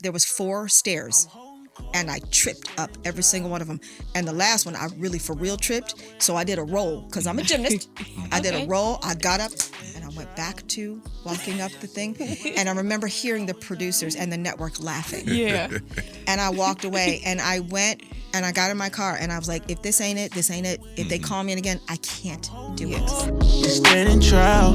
there was 4 stairs. And I tripped up every single one of them. And the last one, I really for real tripped. So I did a roll because I'm a gymnast. I did a roll. I got up and I went back to walking up the thing. And I remember hearing the producers and the network laughing. Yeah. And I walked away and I went and I got in my car and I was like, if this ain't it, this ain't it. If they call me in again, I can't do it. You standing trial.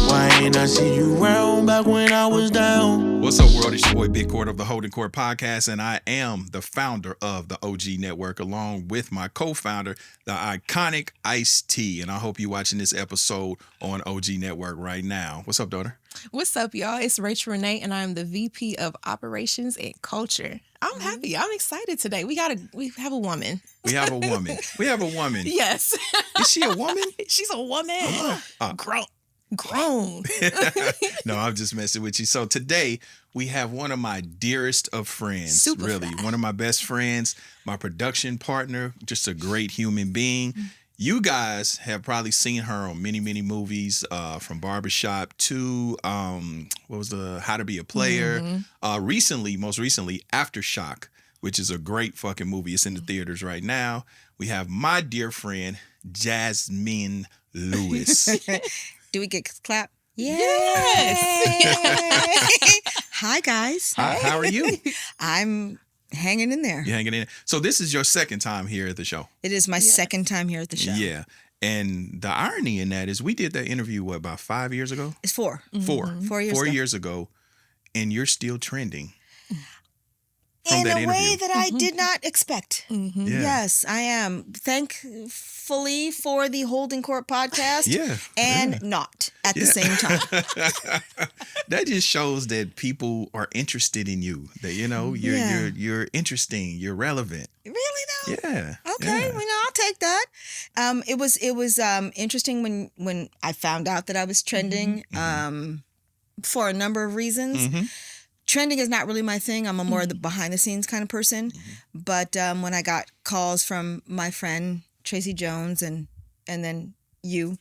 Why ain't I see you around back when I was down? What's up, world? It's your boy Big Court of the Holdin Court Podcast, and I am the founder of the OG Network, along with my co-founder, the iconic Ice-T. And I hope you're watching this episode on OG Network right now. What's up, daughter? What's up, y'all? It's Rachel Renee, and I'm the VP of Operations and Culture. I'm happy. I'm excited today. We have a woman. We have a woman. We have a woman. Yes. Is she a woman? She's a woman. Grown. No, I'm just messing with you. So today we have one of my dearest of friends, one of my best friends, my production partner, just a great human being. You guys have probably seen her on many, many movies, from Barbershop to How to Be a Player. Most recently, Aftershock, which is a great fucking movie. It's in the theaters right now. We have my dear friend, Jazsmin Lewis. Do we get clap? Yes. Hi, guys. Hi, how are you? I'm hanging in there. You're hanging in. So this is your second time here at the show. It is my second time here at the show. Yeah. And the irony in that is we did that interview, about 5 years ago? It's 4. 4 years ago. And you're still trending. From in that a interview. way that I did not expect. Yeah. Yes, I am. Thankfully for the Holdin Court Podcast. And not at the same time. That just shows that people are interested in you. That you're interesting. You're relevant. Really though? Yeah. Okay. Yeah. Well, I'll take that. It was interesting when I found out that I was trending. For a number of reasons. Trending is not really my thing. I'm a more the behind the scenes kind of person. But when I got calls from my friend Tracy Jones and then you,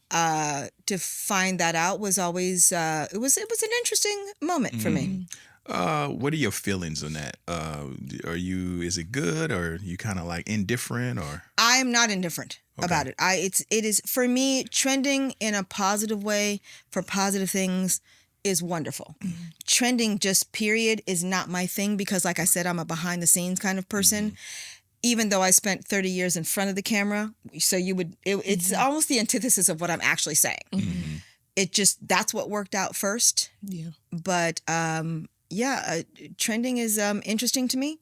to find that out was always it was an interesting moment for me. What are your feelings on that? Is it good, or are you kind of like indifferent, or? I am not indifferent about it. It is for me, trending in a positive way for positive things is wonderful. Trending just period is not my thing because, like I said, I'm a behind the scenes kind of person. Even though I spent 30 years in front of the camera, so it's almost the antithesis of what I'm actually saying. That's what worked out first. Yeah. But trending is interesting to me.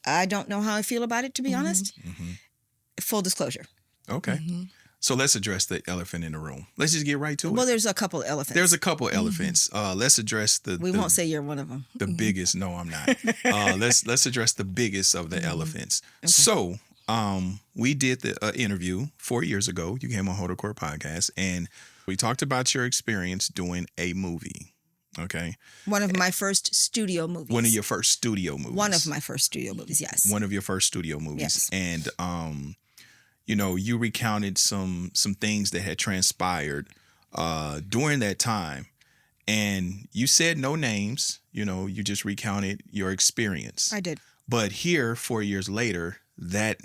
I don't know how I feel about it, to be honest. Full disclosure. Okay. So let's address the elephant in the room. Let's just get right to it. Well, there's a couple elephants. There's a couple elephants. Let's address We won't say you're one of them. The biggest. No, I'm not. Let's address the biggest of the elephants. Okay. So we did the interview 4 years ago. You came on Holdin Court Podcast, and we talked about your experience doing a movie. Okay. One of my first studio movies. One of your first studio movies. One of my first studio movies, yes. One of your first studio movies. Yes. And you recounted some things that had transpired during that time. And you said no names. You just recounted your experience. I did. But here, 4 years later, that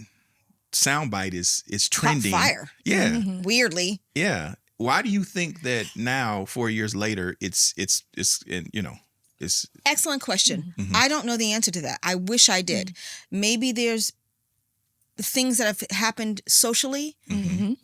soundbite is trending. Hot fire. Yeah. Weirdly. Yeah. Why do you think that now, 4 years later, it's Excellent question. I don't know the answer to that. I wish I did. Maybe there's things that have happened socially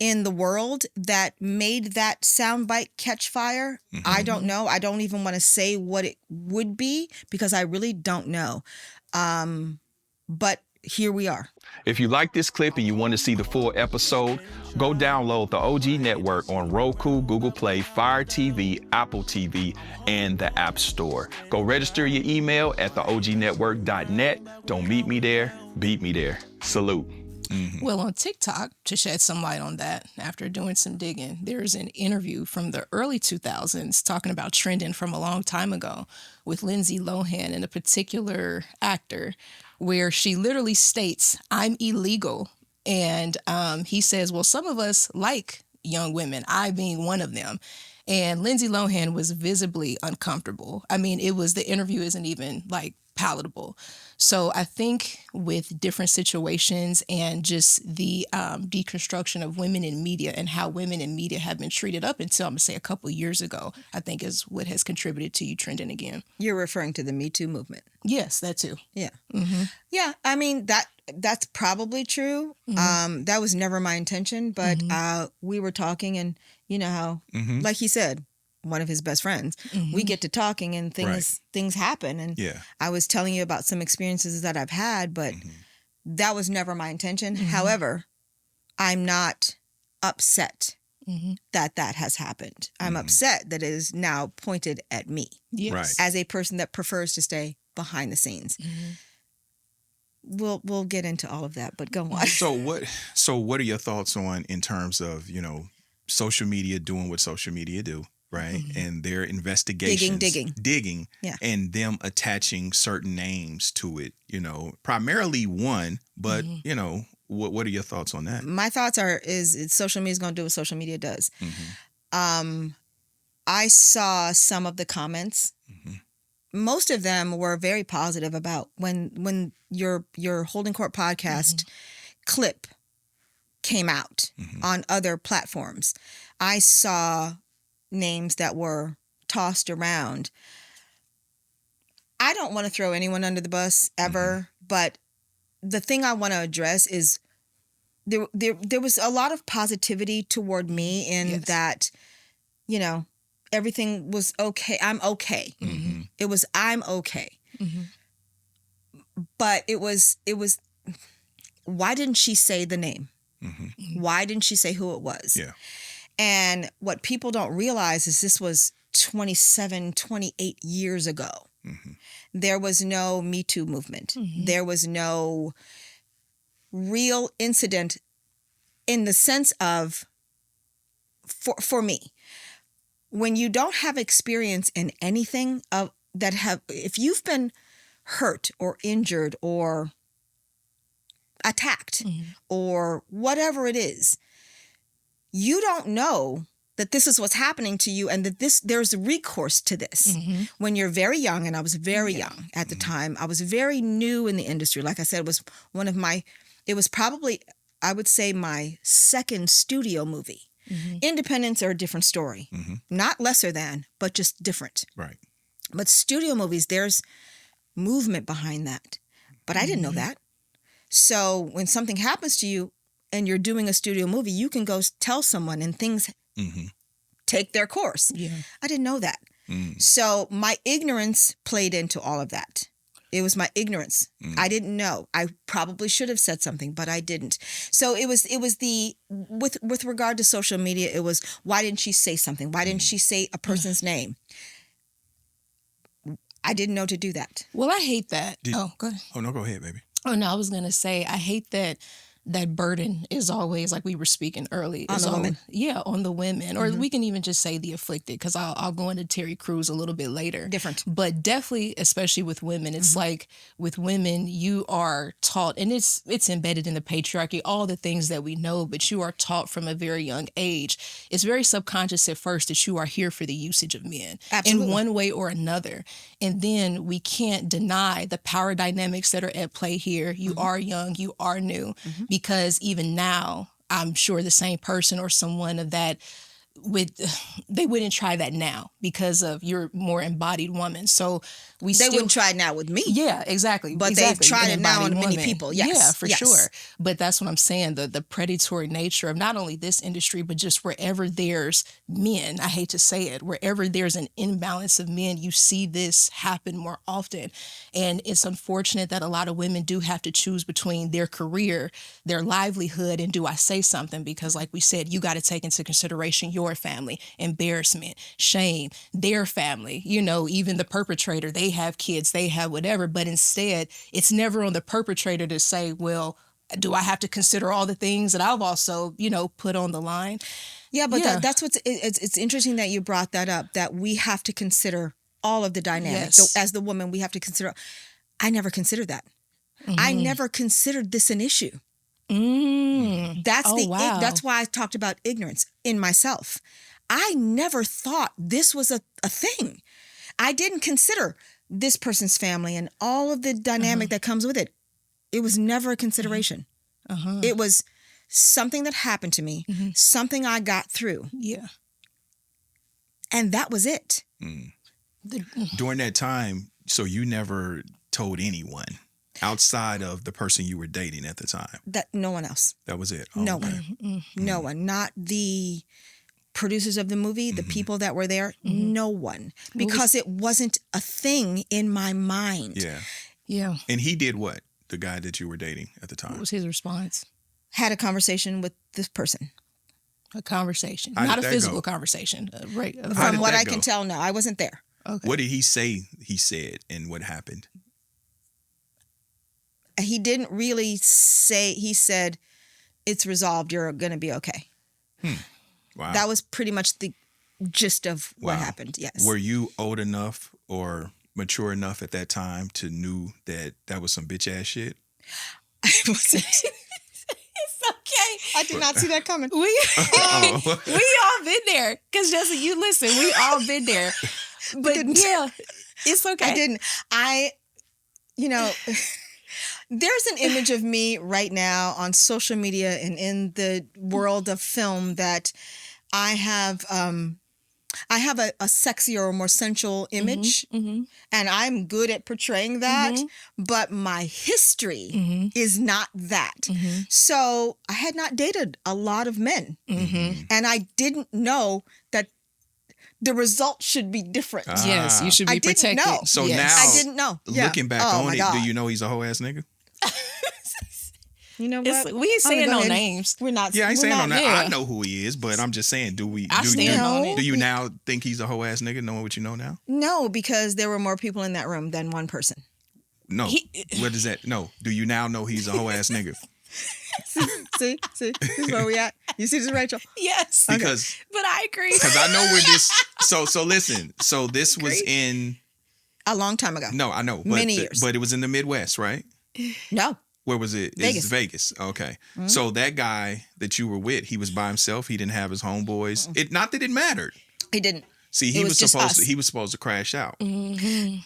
in the world that made that soundbite catch fire. I don't know. I don't even want to say what it would be because I really don't know. But here we are. If you like this clip and you want to see the full episode, go download the OG Network on Roku, Google Play, Fire TV, Apple TV, and the App Store. Go register your email at theognetwork.net. Don't meet me there, beat me there. Salute. Well, on TikTok, to shed some light on that, after doing some digging, there's an interview from the early 2000s talking about trending from a long time ago with Lindsay Lohan and a particular actor where she literally states, "I'm illegal." And he says, well, some of us like young women, I being one of them. And Lindsay Lohan was visibly uncomfortable. I mean, the interview isn't even like palatable. So I think with different situations and just the deconstruction of women in media and how women in media have been treated up until, I'm going to say, a couple of years ago, I think is what has contributed to you trending again. You're referring to the Me Too movement. Yes, that too. Yeah. Mm-hmm. Yeah, I mean, that's probably true. Mm-hmm. That was never my intention, but we were talking and you know how, like he said, one of his best friends, we get to talking and things happen. And I was telling you about some experiences that I've had, but that was never my intention. However, I'm not upset that has happened. I'm upset that it is now pointed at me as a person that prefers to stay behind the scenes. We'll get into all of that, but go on. So what are your thoughts on in terms of, social media doing what social media do? Right. And their investigations, digging and them attaching certain names to it, primarily one. But, what are your thoughts on that? My thoughts is social media is going to do what social media does. I saw some of the comments. Most of them were very positive about when your Holdin Court Podcast clip came out on other platforms. I saw names that were tossed around. I don't want to throw anyone under the bus ever, but the thing I want to address is there was a lot of positivity toward me in that, everything was okay. I'm okay. It was I'm okay. But it was why didn't she say the name? Why didn't she say who it was? Yeah. And what people don't realize is this was 27, 28 years ago. There was no Me Too movement. There was no real incident in the sense of, for me, when you don't have experience in anything if you've been hurt or injured or attacked or whatever it is, you don't know that this is what's happening to you and that there's recourse to this. When you're very young, and I was very young at the time, I was very new in the industry. Like I said, it was probably, I would say, my second studio movie. Independents are a different story. Not lesser than, but just different. Right. But studio movies, there's movement behind that. But I didn't know that. So when something happens to you, and you're doing a studio movie, you can go tell someone and things take their course. Yeah. I didn't know that. So my ignorance played into all of that. It was my ignorance. I didn't know. I probably should have said something, but I didn't. So it was with regard to social media, it was, why didn't she say something? Why didn't she say a person's name? I didn't know to do that. Well, I hate that. Go ahead. Oh, no, go ahead, baby. Oh, no, I was going to say, I hate that burden is always, like we were speaking early, on the women. Yeah, on the women. Or we can even just say the afflicted, because I'll go into Terry Crews a little bit later. Different. But definitely, especially with women, it's like with women, you are taught, and it's embedded in the patriarchy, all the things that we know, but you are taught from a very young age. It's very subconscious at first that you are here for the usage of men. Absolutely. In one way or another. And then we can't deny the power dynamics that are at play here. You are young, you are new. Because even now, I'm sure the same person or someone of that they wouldn't try that now because of your more embodied woman. So they wouldn't try it now with me. Yeah, exactly. But they've tried it now on many people. Yes. Yeah, for sure. But that's what I'm saying. The predatory nature of not only this industry, but just wherever there's men, I hate to say it, wherever there's an imbalance of men, you see this happen more often. And it's unfortunate that a lot of women do have to choose between their career, their livelihood, and do I say something? Because like we said, you got to take into consideration your family, embarrassment, shame, their family, even the perpetrator, they have kids, they have whatever, but instead it's never on the perpetrator to say, well, do I have to consider all the things that I've also, put on the line? Yeah, but that's it's interesting that you brought that up, that we have to consider all of the dynamics. Yes. So as the woman, we have to consider, I never considered that. I never considered this an issue. That's why I talked about ignorance in myself. I never thought this was a thing. I didn't consider this person's family and all of the dynamic that comes with it. It was never a consideration. It was something that happened to me, something I got through. Yeah. And that was it. During that time, so you never told anyone outside of the person you were dating at the time? That no one else. That was it? No one. No one. Not the producers of the movie, the people that were there. No one. Because it wasn't a thing in my mind. Yeah. Yeah. And he did what? The guy that you were dating at the time? What was his response? Had a conversation with this person. A conversation. How Not did a that physical go? conversation. Right. From what I go? can tell, no. I wasn't there. Okay. What did he say he said and what happened? He didn't really say, he said, it's resolved, you're going to be okay. Wow. That was pretty much the gist of what Wow. happened, yes. Were you old enough or mature enough at that time to knew that that was some bitch ass shit? I wasn't. It's okay. I did not see that coming. We all been there. Because Jesse, you listen, we all been there. But yeah, it's okay. I didn't. There's an image of me right now on social media and in the world of film that I have a sexier or more sensual image, and I'm good at portraying that, but my history is not that. So I had not dated a lot of men, and I didn't know that the result should be different. Yes, you should be I didn't protected. know. So Yes. now, I didn't know. Yeah. looking back Oh, on my it, God. do you know he's a whole ass nigga? You know what? We ain't saying no names. We're not. Yeah, I ain't we're saying not on that. yeah. I know who he is, but I'm just saying, I stand on it. do you now think he's a whole ass nigga knowing what you know now? No, because there were more people in that room than one person. No. What is that? No. Do you now know he's a whole ass nigga? See, this is where we at. You see this, Rachel? Yes. Because But I agree. I know where this. So listen. So this was in. A long time ago. No, I know. But Many years. But it was in the Midwest, right? No. Where was it? Vegas. It's Vegas. Okay. So that guy that you were with, he was by himself. He didn't have his homeboys. It not that it mattered. He didn't. See, It was just us. he was supposed to crash out. He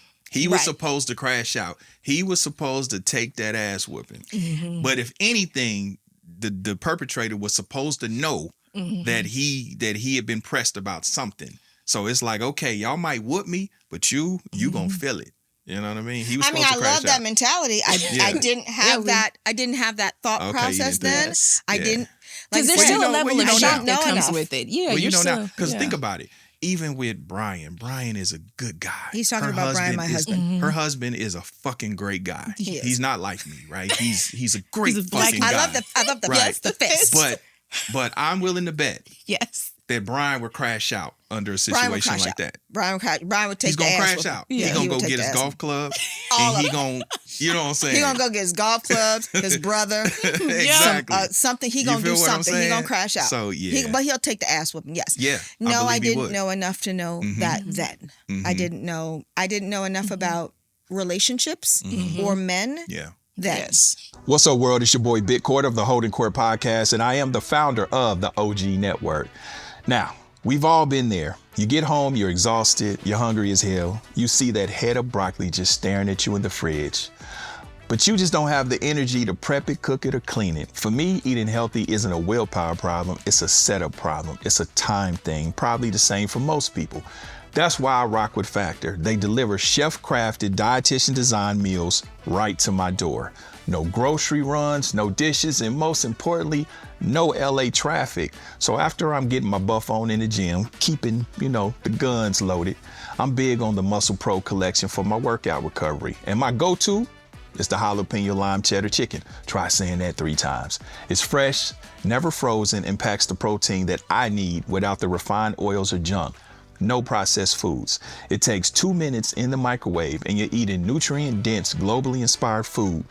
was Right. supposed to crash out. He was supposed to take that ass whooping. But if anything, the perpetrator was supposed to know that he had been pressed about something. So it's like, okay, y'all might whoop me, but you gonna feel it. You know what I mean? He was I mean, supposed I to crash love that out. mentality. I didn't have that. I didn't have that thought Okay, you process didn't think then. Yes. I Yeah. didn't. Because there's Well, still you a know- level well, you of know shock now. that Know comes enough. with it. Yeah, Well, you're you know still, now, because yeah. think about it. Even with Brian is a good guy. He's talking about Brian, my husband. Her husband is a fucking great guy. He is. He's not like me, right? He's a great He's a black- fucking guy. I love the Right. yes, the fist. But I'm willing to bet Yes. that Brian would crash out under a Brian would situation crash like out. that. Brian would take He's the gonna ass crash whooping. out. Yeah, He's gonna he go would take get the his ass golf club, All and of he gonna, you know what I'm saying? He gonna go get his golf clubs, his brother, Exactly. something. He You gonna do feel what I'm something. He saying? gonna crash out. So, yeah. but he'll take the ass whooping. Yes. Yeah, I No, I believe he didn't would. know enough to know that then. I didn't know. I didn't know enough about relationships or men Yeah. then. Yes. What's up, world? It's your boy Bitcourt of the Holdin Court Podcast, and I am the founder of the OG Network. Now, we've all been there. You get home, you're exhausted, you're hungry as hell. You see that head of broccoli just staring at you in the fridge. But you just don't have the energy to prep it, cook it, or clean it. For me, eating healthy isn't a willpower problem, it's a setup problem. It's a time thing, probably the same for most people. That's why I rock with Factor. They deliver chef-crafted, dietitian-designed meals right to my door. No grocery runs, no dishes, and most importantly, no LA traffic. So after I'm getting my buff on in the gym, keeping, the guns loaded, I'm big on the Muscle Pro collection for my workout recovery. And my go-to is the jalapeno lime cheddar chicken. Try saying that 3 times. It's fresh, never frozen, and packs the protein that I need without the refined oils or junk. No processed foods. It takes 2 minutes in the microwave and you're eating nutrient-dense, globally inspired food.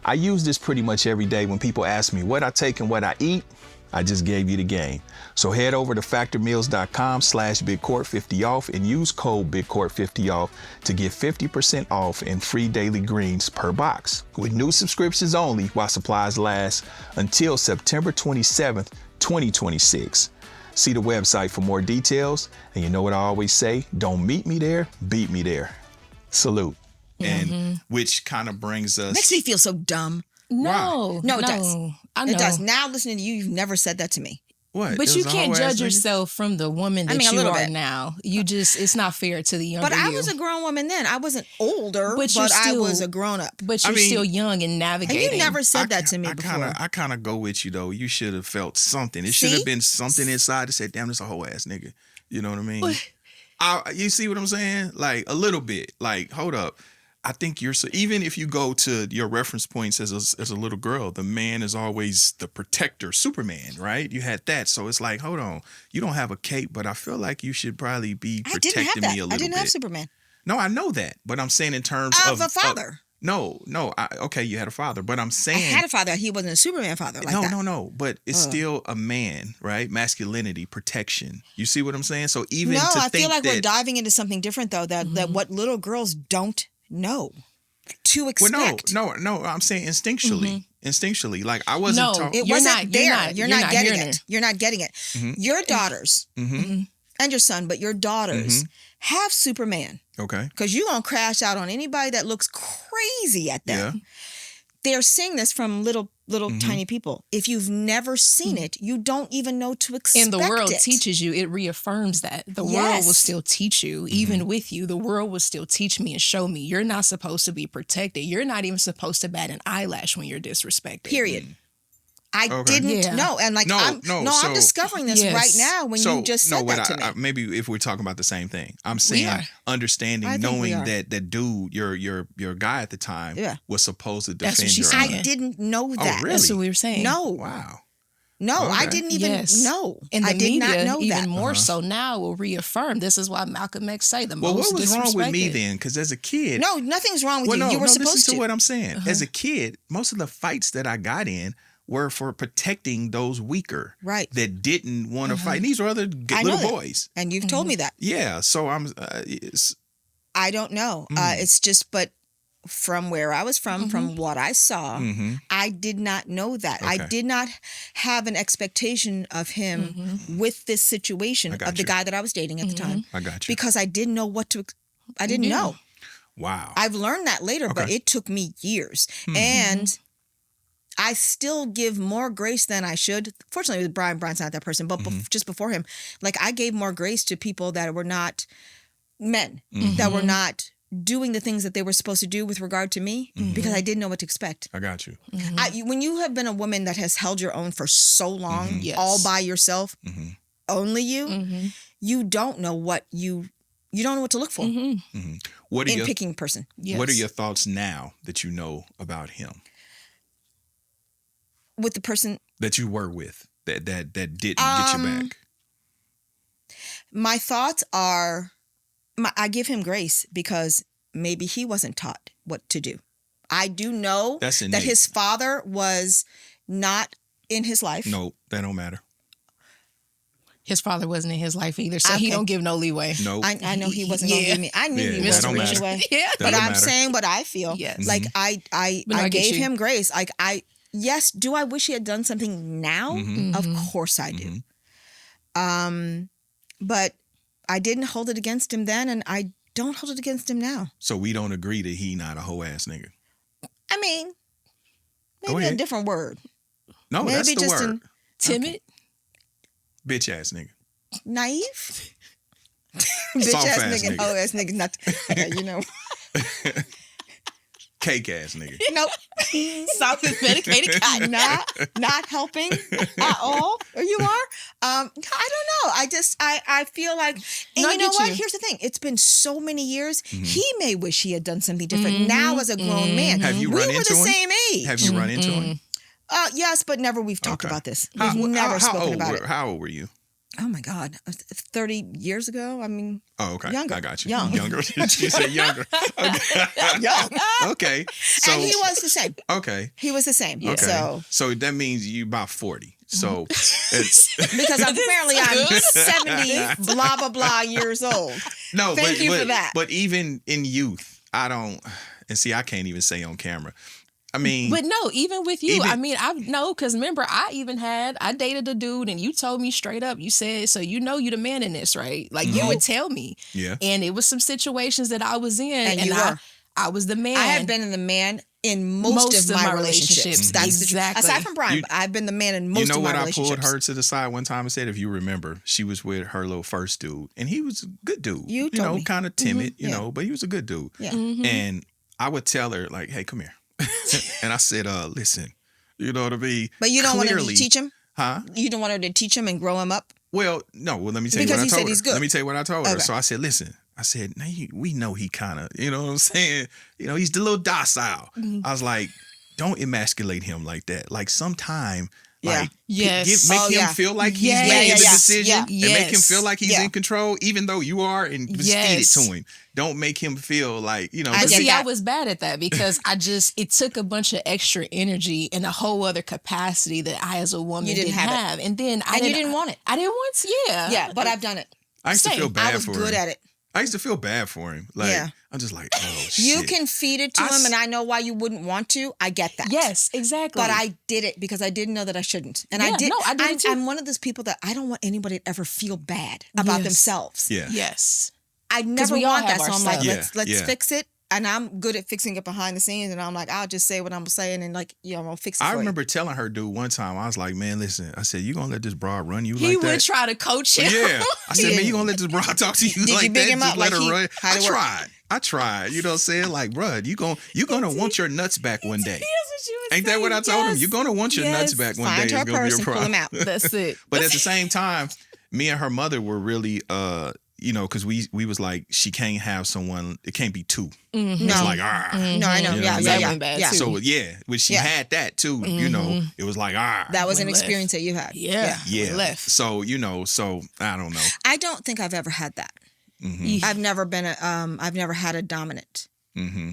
I use this pretty much every day when people ask me what I take and what I eat. I just gave you the game. So head over to factormeals.com/BigCourt50 off and use code BigCourt50 off to get 50% off and free daily greens per box. With new subscriptions only while supplies last until September 27th, 2026. See the website for more details. And you know what I always say? Don't meet me there, beat me there. Salute. And which kind of brings us... Makes me feel so dumb. No, No, it does. I know. It does. Now listening to you, you've never said that to me. What? But you can't judge yourself from the woman that a you little are bit. now. It's not fair to the younger But I you. was a grown woman then. I wasn't older, But but, you're I still- was a grown up. But you're still young and navigating. And you never said that to me before. I kind of go with you, though. You should have felt something. It should have been something inside that said, damn, this a whole ass nigga. You know what I mean? You see what I'm saying? Like, a little bit. Like, hold up. I think even if you go to your reference points as a little girl, the man is always the protector, Superman, right? You had that. So it's like, hold on, you don't have a cape, but I feel like you should probably be protecting me a little bit. I didn't have Superman. No, I know that, but I'm saying in terms of a father. No, okay, you had a father, but I'm saying I had a father. He wasn't a Superman father like that. No, but it's still a man, right? Masculinity, protection. You see what I'm saying? So even I feel like we're diving into something different though. That what little girls don't know to expect. Well, no. I'm saying instinctually. Instinctually, like I wasn't taught. It wasn't there. You're not getting it. You're not getting it. Your daughters and your son, but your daughters have Superman. Okay. Because you're going to crash out on anybody that looks crazy at them. Yeah. They're seeing this from little tiny people. If you've never seen it, you don't even know to expect it. And the world teaches you. It reaffirms that. The world will still teach you, even with you. The world will still teach me and show me you're not supposed to be protected. You're not even supposed to bat an eyelash when you're disrespected. Period. I didn't know. And like, I'm discovering this right now when you just said that to me. Maybe if we're talking about the same thing, I'm saying understanding, knowing that dude, your guy at the time was supposed to defend your honor. I didn't know that. Oh, really? That's what we were saying. No. Wow. No, I didn't even know. And I did not know even that. more so now will reaffirm. This is why Malcolm X say the most what was disrespected. wrong with me then? Because as a kid... No, nothing's wrong with you. You were supposed listen to. to what I'm saying. As a kid, most of the fights that I got in were for protecting those weaker, that didn't want to fight. And these were other little boys, and you've told me that. Yeah, so I'm. I don't know. It's just, but from where I was from what I saw, I did not know that. Okay. I did not have an expectation of him with this situation of the guy that I was dating at the time. I got you because I didn't know what to. I didn't know. Wow. I've learned that later, but it took me years, and I still give more grace than I should. Fortunately, with Brian's not that person, but just before him, like I gave more grace to people that were not men, that were not doing the things that they were supposed to do with regard to me because I didn't know what to expect. I got you. When you have been a woman that has held your own for so long, all by yourself, only you, you don't know what you don't know what to look for picking a person. Yes. What are your thoughts now that you know about him? With the person that you were with that didn't get you back? My thoughts are, I give him grace because maybe he wasn't taught what to do. I do know that his father was not in his life. No, that don't matter. His father wasn't in his life either, so he don't give no leeway. No, I know he wasn't gonna give me. I knew he wasn't anyway. But I'm saying what I feel. Yes. Like I gave him grace. Like yes, do I wish he had done something now? Of course I do. But I didn't hold it against him then, and I don't hold it against him now. So we don't agree that he not a hoe ass nigga. I mean, maybe a different word. No, maybe that's the just word. Timid? Okay. Bitch ass nigga. Naive? Bitch ass nigga and hoe ass nigga. Not, you know. Cake ass nigga. Nope. Softest medicated cotton. Not helping at all. Or you are? I don't know. I feel like, and you know what? Here's the thing. It's been so many years. He may wish he had done something different now as a grown man. Have you run into him? We were the same age. Have you run into him? Yes, but never we've talked about this. We've never spoken about it. How old were you? Oh my God, 30 years ago. I mean, okay, younger. I got you. Younger. You said younger. Okay. Young. Okay. So, and he was the same. Okay. He was the same. Okay. So that means you about 40. So it's because apparently I'm 70 blah blah blah years old. No, thank you for that. But even in youth, I don't. And see, I can't even say on camera. I mean, but no, even with you, I mean, because remember, I dated a dude, and you told me straight up, you said, so you know you the man in this, right? Like you would tell me, and it was some situations that I was in, and I was the man. I have been the man in most of my relationships. That's exactly. Aside from Brian, but I've been the man in most of my relationships. You know what? I pulled her to the side one time and said, if you remember, she was with her little first dude, and he was a good dude. You know, kind of timid, you know, but he was a good dude. Yeah. And I would tell her, like, hey, come here. And I said, listen, you know what I mean? But you don't want her to teach him? Huh? You don't want her to teach him and grow him up? Well, no. Well, let me tell you because what I told said her. He's good. Let me tell you what I told her. So I said, listen. I said, now we know he kind of, you know what I'm saying? You know, he's a little docile. I was like, don't emasculate him like that. Like sometime, like, make him feel like he's making the decision and make him feel like he's in control, even though you are, and just feed it to him. Don't make him feel like, you know. I was bad at that because it took a bunch of extra energy and a whole other capacity that I as a woman didn't have. And then you didn't want it. I didn't want to, Yeah, but I've done it. I used to feel bad for him. I was good at it. I used to feel bad for him. Like, I'm just like, oh, shit. You can feed it to him, and I know why you wouldn't want to. I get that. Yes, exactly. But I did it because I didn't know that I shouldn't. And I did. No, I did it too. I'm one of those people that I don't want anybody to ever feel bad about themselves. Yeah. Yes. I never want that. So I'm like, let's fix it. And I'm good at fixing it behind the scenes. And I'm like, I'll just say what I'm saying and like, I'll fix it for you. I remember telling her dude one time, I was like, man, listen, I said, you gonna let this broad run you like that? He would try to coach him. Yeah. I said, man, you gonna let this broad talk to you Did like you big that? Him Just up let like her run. I tried. You know what I'm saying? Like, bruh, you're gonna want your nuts back one day. Ain't that what I told him? You're gonna want your nuts back one day. Find her person, pull him out. That's it. But at the same time, me and her mother were really because we was like, she can't have someone, it can't be two. Mm-hmm. It's like, No, I know. Yeah. So, when she had that too, you know, it was like, That was an experience that you had. Yeah. So, I don't know. I don't think I've ever had that. Mm-hmm. I've never had a dominant. Mm-hmm.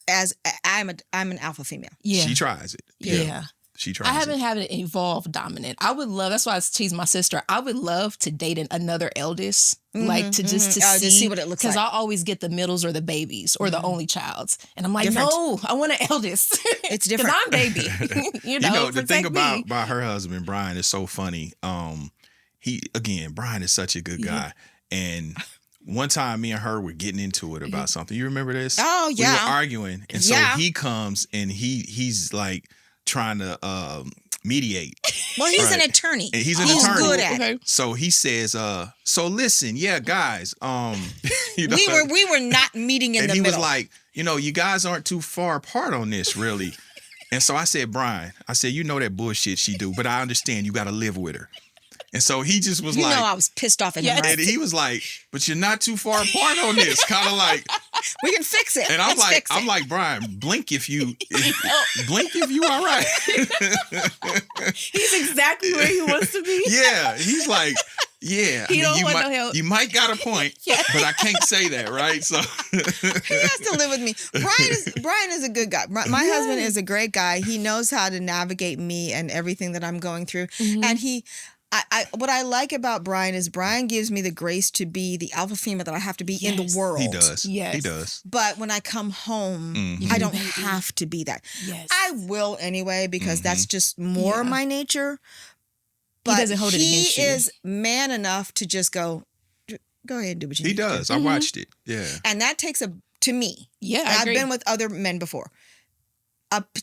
As I'm an alpha female. Yeah. She tries it. Yeah. She tries I haven't had an evolved dominant. I would love, that's why I tease my sister, I would love to date another eldest, to see what it looks like. Because I always get the middles or the babies or the only childs. And I'm like, no, I want an eldest. It's different. Because I'm baby. you know the thing about her husband, Brian, is so funny. Brian is such a good guy. And one time me and her were getting into it about something. You remember this? Oh, yeah. We were arguing. And so he comes and he's like trying to mediate. Well, he's an attorney. And he's attorney. Good at it. So he says, so listen, guys, we were not meeting in the middle. And he was like, you guys aren't too far apart on this, really. And so I said, Brian, that bullshit she do, but I understand you got to live with her. And so he just was like, I was pissed off at him. Right? And he was like, but you're not too far apart on this. Kind of like, we can fix it. And I'm like, Brian, blink if you all right. He's exactly where he wants to be. Yeah. He's like, yeah. He don't want no help. You might got a point, but I can't say that, right? So he has to live with me. Brian is a good guy. My husband is a great guy. He knows how to navigate me and everything that I'm going through. Mm-hmm. And what I like about Brian is Brian gives me the grace to be the alpha female that I have to be in the world. He does. Yes. He does. But when I come home, I don't have to be that. Yes. I will anyway because that's just more my nature. But he doesn't hold it against you. He is man enough to just go ahead and do what you need. He does. I watched it. Yeah. And that takes to me. Yeah, I've been with other men before.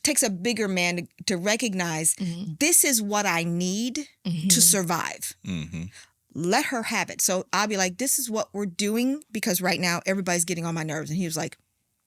Takes a bigger man to recognize this is what I need to survive. Mm-hmm. Let her have it. So I'll be like, this is what we're doing because right now everybody's getting on my nerves. And he was like,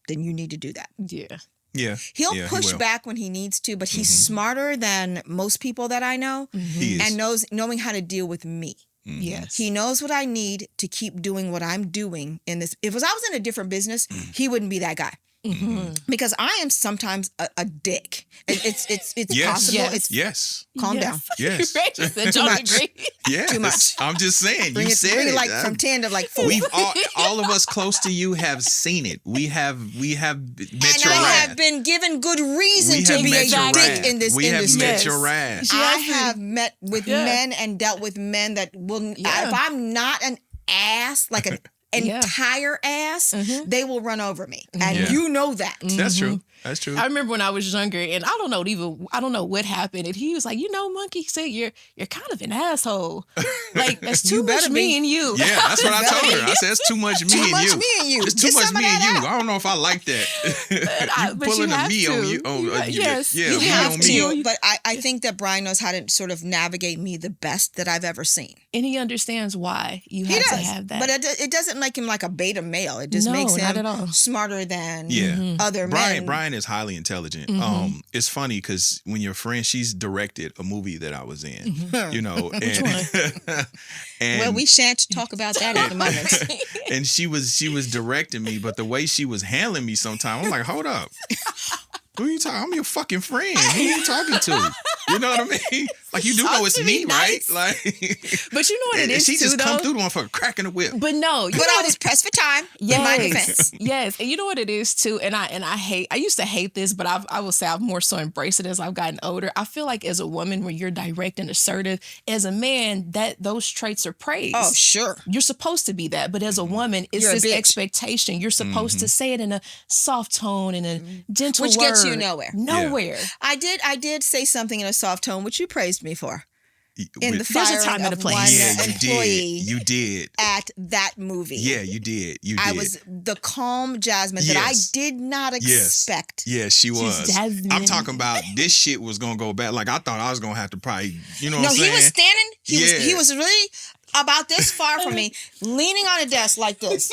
then you need to do that. Yeah. Yeah. He'll push back when he needs to, but he's smarter than most people that I know and knowing how to deal with me. Mm-hmm. Yes. He knows what I need to keep doing what I'm doing in this. If I was in a different business, he wouldn't be that guy. Mm-hmm. Because I am sometimes a dick. It's possible. Yes. Calm down. Yes. Too much. Yes. Too much. I'm just saying. Bring you said it. Like from 10 to like 4. We've all of us close to you have seen it. We have met your wrath. And I have been given good reason to be a dick in this industry. We have met your wrath. I have met with men and dealt with men that will. If I'm not an ass, like an entire ass, they will run over me. And you know that. That's true. That's true. I remember when I was younger, and I don't know what happened, and he was like, Monkey said you're kind of an asshole. Like that's too much me and you. Yeah, that's what I told her. I said it's too much me and you. Too much me and you. It's too much me and you. I don't know if I like that. But pulling you a have me to. on you. Yes, yeah, you me have on to. me. But I think that Brian knows how to sort of navigate me the best that I've ever seen. And he understands why you have to have that. But it doesn't make him like a beta male. It just makes not at him all. smarter than other Brian, men. Brian is highly intelligent. It's funny because when your friend, she's directed a movie that I was in, and Well, we shan't talk about that at the moment. and she was directing me, but the way she was handling me sometimes, I'm like, hold up. Who are you talking? I'm your fucking friend. Who are you talking to? You know what I mean? Like, you do know it's me, nice. right? Like, But you know what it is she too, just though? come through the motherfucker cracking the whip. But no, But I was pressed for time in my defense. Yes, and you know what it is too, and I used to hate this, but I will say I've more so embraced it as I've gotten older. I feel like as a woman, when you're direct and assertive, as a man, that those traits are praised. Oh, sure. You're supposed to be that, but as a woman, it's You're a this bitch. expectation. You're supposed to say it in a soft tone and a gentle Which word. gets you nowhere. Nowhere. I did say something in a soft tone, which you praised me for. In the There's a firing time and a of place. one Yeah, you employee did. You did. at that movie. Yeah, you did. You did. I was the calm Jazsmin that I did not expect. Yes, she was. Jazsmin. I'm talking about this shit was gonna go bad. Like I thought I was gonna have to probably, you know what No, I'm he saying? was standing. He Yeah. was really about this far from me, leaning on a desk like this,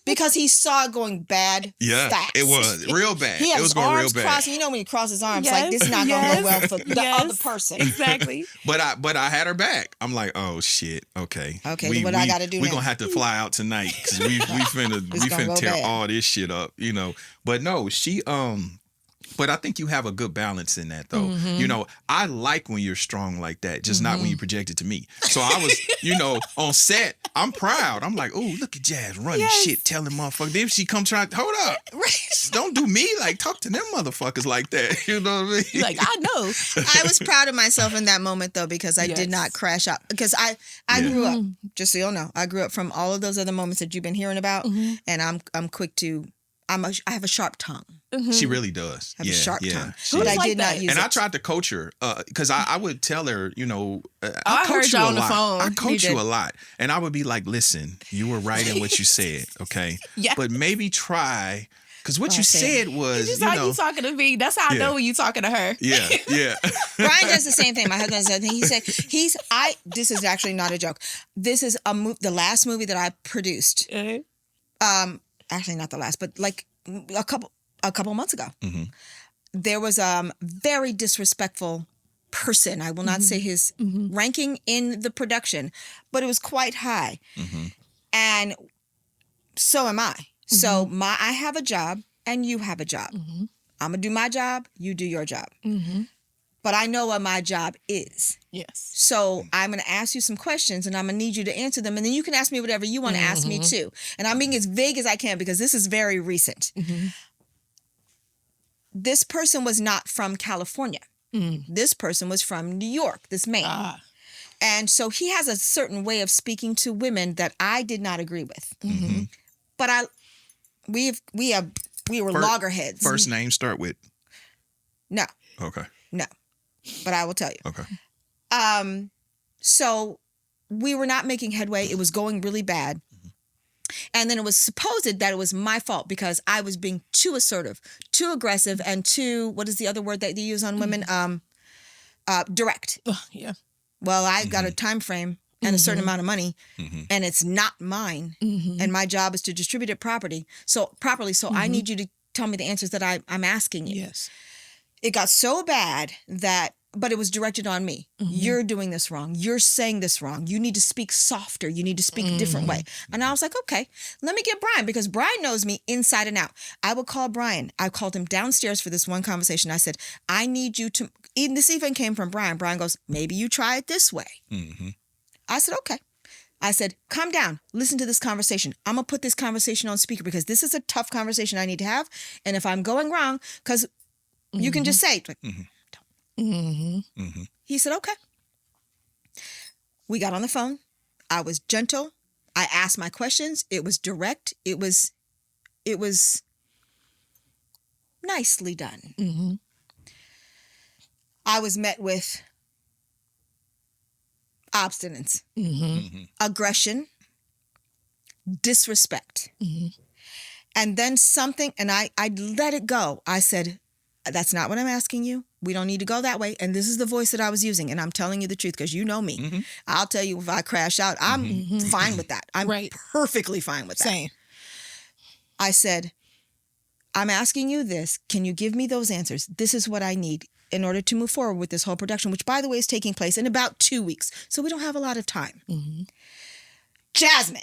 because he saw it going bad. Yeah, fast. it was real bad. He had It was his going real arms bad. crossed. You know when he crosses his arms, Yes, like this is not going to go well for the other person. Exactly. But I had her back. I'm like, oh shit, okay. Okay, what I gotta do We're now? gonna have to fly out tonight because we finna go tear bad. all this shit up, you know. But no, she But I think you have a good balance in that, though. You know, I like when you're strong like that, just not when you project it to me. So I was, on set, I'm proud. I'm like, oh, look at Jazz running shit, telling motherfuckers. Then she come trying, hold up. Don't do me. Like, talk to them motherfuckers like that. You know what I mean? You're like, I know. I was proud of myself in that moment, though, because I did not crash out. Because I grew up, just so you'll know, I grew up from all of those other moments that you've been hearing about, and I'm quick to, I have a sharp tongue. She really does. I have a sharp tongue. She- But I like did not that? use And it. I tried to coach her because I would tell her, I coach heard you you a on the lot. phone. I You coach you did. a lot. And I would be like, listen, you were right in what you said, okay? Yeah. But maybe try, because what you Okay. said was, Just how you talking to me. That's how I know when you talking to her. yeah. Brian does the same thing. My husband does the same thing. He said, this is actually not a joke. This is the last movie that I produced. Actually not the last, but like a couple months ago. There was a very disrespectful person. I will not say his ranking in the production, but it was quite high. And so am I. So I have a job and you have a job. I'm going to do my job, you do your job. But I know what my job is. Yes. So I'm going to ask you some questions and I'm going to need you to answer them. And then you can ask me whatever you want to ask me too. And I'm being as vague as I can because this is very recent. This person was not from California. This person was from New York, this man. And so he has a certain way of speaking to women that I did not agree with. But we were loggerheads. First name start with? No, Okay. no. But I will tell you. Okay. So we were not making headway. It was going really bad. And then it was supposed that it was my fault because I was being too assertive, too aggressive, and too, what is the other word that they use on women? Direct. Yeah. Well, I got a time frame and a certain amount of money, and it's not mine. And my job is to distribute it properly. So I need you to tell me the answers that I'm asking you. Yes. It got so bad but it was directed on me. You're doing this wrong. You're saying this wrong. You need to speak softer. You need to speak a different way. And I was like, okay, let me get Brian because Brian knows me inside and out. I would call Brian. I called him downstairs for this one conversation. I said, I need you to, this even came from Brian. Brian goes, maybe you try it this way. I said, okay. I said, calm down. Listen to this conversation. I'm going to put this conversation on speaker because this is a tough conversation I need to have. And if I'm going wrong, because you can just say, He said, okay. We got on the phone. I was gentle. I asked my questions. It was direct. It was nicely done. Mm-hmm. I was met with obstinance, aggression, disrespect. And then something, and I let it go. I said, that's not what I'm asking you. We don't need to go that way. And this is the voice that I was using. And I'm telling you the truth because you know me. I'll tell you if I crash out, I'm fine with that. I'm perfectly fine with that. Same. I said, I'm asking you this. Can you give me those answers? This is what I need in order to move forward with this whole production, which, by the way, is taking place in about 2 weeks. So we don't have a lot of time. Jazsmin,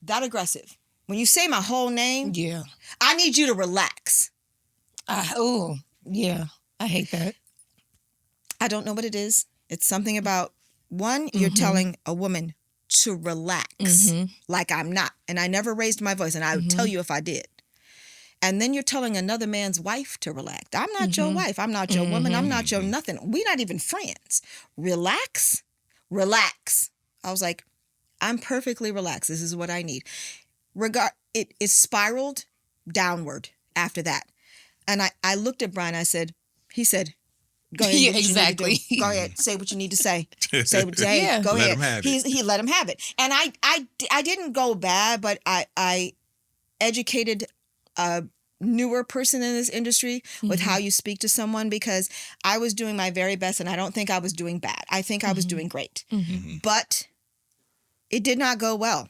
that aggressive. When you say my whole name, I need you to relax. Yeah. I hate that. I don't know what it is. It's something about, one, you're telling a woman to relax like I'm not. And I never raised my voice, and I would tell you if I did. And then you're telling another man's wife to relax. I'm not your wife. I'm not your woman. I'm not your nothing. We're not even friends. Relax. I was like, I'm perfectly relaxed. This is what I need. It spiraled downward after that. And I looked at Brian. He said, go ahead. Exactly. Go ahead. Say what you need to say. Go ahead. Let him have it. He let him have it. And I didn't go bad, but I educated a newer person in this industry with how you speak to someone, because I was doing my very best, and I don't think I was doing bad. I think I was doing great. But it did not go well.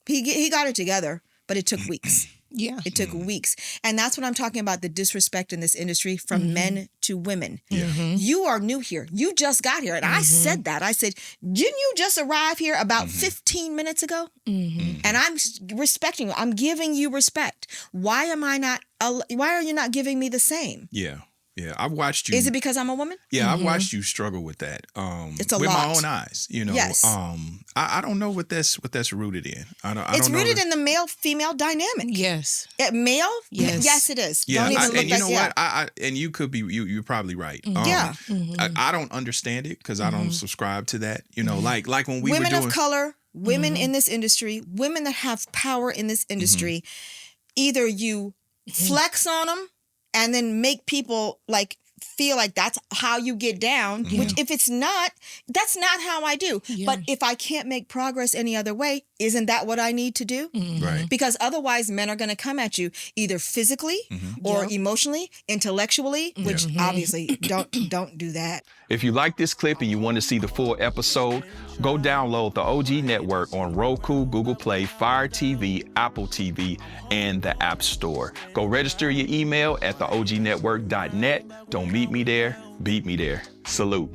He got it together, but it took weeks. Yeah. It took weeks. And that's what I'm talking about, the disrespect in this industry from men to women. You are new here. You just got here. And I said that. I said, didn't you just arrive here about 15 minutes ago? And I'm respecting you. I'm giving you respect. Why are you not giving me the same? Yeah. I've watched you. Is it because I'm a woman? Yeah, I've watched you struggle with that. It's a with lot. my own eyes. Yes. I don't know what that's rooted in. It's rooted in the male-female dynamic. Yes. Male? Yes. Yes, it is. Yeah, don't even look and you know what? and you could be. You're probably right. I don't understand it because I don't subscribe to that. Like when we women were doing of color, women in this industry, women that have power in this industry, either you flex on them and then make people feel like that's how you get down, which if it's not, that's not how I do. But if I can't make progress any other way, isn't that what I need to do? Right. Because otherwise men are going to come at you either physically or emotionally, intellectually, which obviously don't do that. If you like this clip and you want to see the full episode, go download the OG Network on Roku, Google Play, Fire TV, Apple TV, and the App Store. Go register your email at theognetwork.net. Don't meet me there, beat me there. Salute.